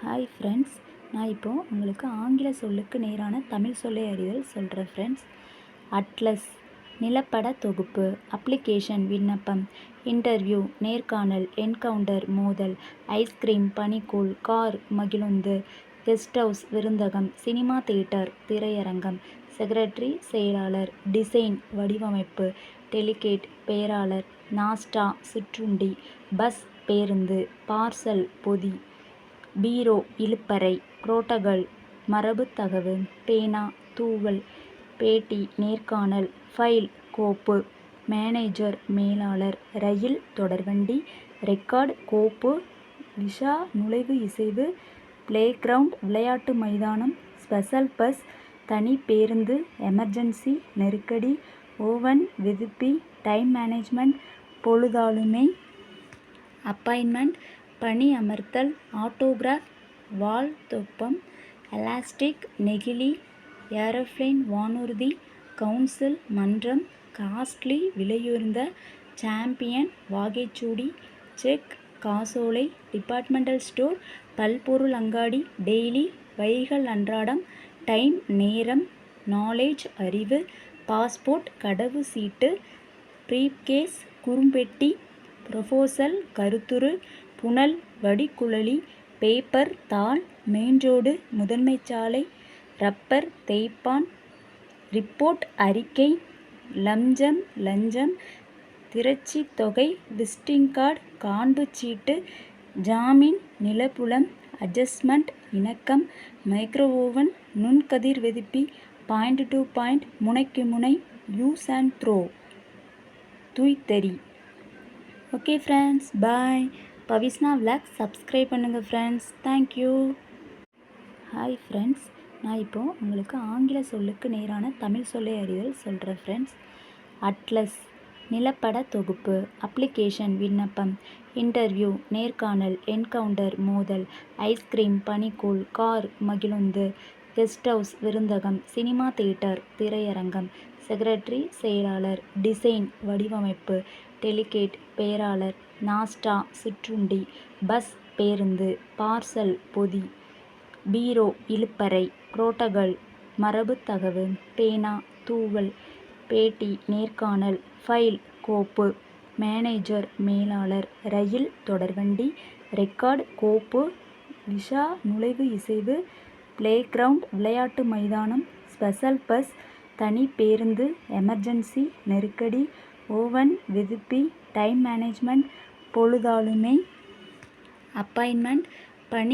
Hi friends, நான் இப்போது உங்களுக்கு ஆங்கில சொல்லுக்கு நேரான தமிழ் சொல்லை அறிதல் சொல்கிறேன் ஃப்ரெண்ட்ஸ். அட்லஸ் நிலப்பட தொகுப்பு, அப்ளிகேஷன் விண்ணப்பம், இன்டர்வியூ நேர்காணல், என்கவுண்டர் மோதல், ஐஸ்கிரீம் பனிக்கூழ், கார் மகிழுந்து, கெஸ்ட் ஹவுஸ் விருந்தகம், சினிமா தியேட்டர் திரையரங்கம், செக்ரட்டரி செயலாளர், டிசைன் வடிவமைப்பு, டெலிகேட் பேராளர், நாஸ்டா சிற்றுண்டி, பஸ் பேருந்து, பார்சல் பொதி, பீரோ இழுப்பறை, புரோட்டோகால் மரபுத்தகவு, பேனா தூவல், பேட்டி நேர்காணல், ஃபைல் கோப்பு, மேனேஜர் மேலாளர், ரயில் தொடர்வண்டி, ரெக்கார்டு கோப்பு, விசா நுழைவு இசைவு, பிளேகிரவுண்ட் விளையாட்டு மைதானம், ஸ்பெஷல் பஸ் தனி பேருந்து, எமர்ஜென்சி நெருக்கடி, ஓவன் வெதுப்பி, டைம் மேனேஜ்மெண்ட் பொழுதாளுமை, அப்பாயின்மெண்ட் பணி அமர்த்தல், ஆட்டோகிராஃப் வாழ்த்தொப்பம், எலாஸ்டிக் நெகிழி, ஏரோப்ளேன் வானூர்தி, கவுன்சில் மன்றம், காஸ்ட்லி விலையுயர்ந்த, சாம்பியன் வாகைச்சூடி, செக் காசோலை, டிபார்ட்மெண்டல் ஸ்டோர் பல்பொருள் அங்காடி, டெய்லி வைகள் அன்றாடம், டைம் நேரம், நாலேஜ் அறிவு, பாஸ்போர்ட் கடவு சீட்டு, பிரீப்கேஸ் குறும்பெட்டி, ப்ரொபோசல் கருத்துரு, புனல் வடிகுழலி, பேப்பர் தாள், மெயின்ரோடு முதன்மைச்சாலை, ரப்பர் தேய்ப்பான், ரிப்போர்ட் அறிக்கை, லஞ்சம், திரட்சி தொகை, விசிட்டிங் கார்டு காண்புச் சீட்டு, ஜாமீன் நிலப்புலம், அட்ஜஸ்ட்மெண்ட் இணக்கம், மைக்ரோ ஓவன் நுண்கதிர் வெதுப்பி, பாயிண்ட் டு பாயிண்ட் முனைக்கு முனை, யூஸ் அண்ட் த்ரோ தூய்தறி. Okay friends, bye. Pavisna vlog subscribe பண்ணுங்கள் ஃப்ரெண்ட்ஸ். தேங்க்யூ. ஹாய் ஃப்ரெண்ட்ஸ், நான் இப்போது உங்களுக்கு ஆங்கில சொல்லுக்கு நேரான தமிழ் சொல்லை அறிதல் சொல்கிறேன் ஃப்ரெண்ட்ஸ். அட்லஸ் நிலப்பட தொகுப்பு, அப்ளிகேஷன் விண்ணப்பம், இன்டர்வியூ நேர்காணல், என்கவுண்டர் மோதல், ஐஸ்கிரீம் பனிக்கூழ், கார் மகிழுந்து, கெஸ்ட் ஹவுஸ் விருந்தகம், சினிமா தியேட்டர் திரையரங்கம், செக்ரட்டரி செயலாளர், டிசைன் வடிவமைப்பு, டெலிகேட் பேராளர், நாஸ்டா சிற்றுண்டி, பஸ் பேருந்து, பார்சல் பொதி, பீரோ இழுப்பறை, புரோட்டோகால் மரபுத்தகவு, பேனா தூவல், பேட்டி நேர்காணல், ஃபைல் கோப்பு, மேனேஜர் மேலாளர், ரயில் தொடர்வண்டி, ரெக்கார்டு கோப்பு, விசா நுழைவு இசைவு, பிளேகிரவுண்ட் விளையாட்டு மைதானம், ஸ்பெஷல் பஸ் தனி பேருந்து, எமர்ஜென்சி நெருக்கடி, ஓவன் வெதுப்பி, டைம் மேனேஜ்மெண்ட் பொழுதாளுமை, அப்பாயின்மெண்ட் பணி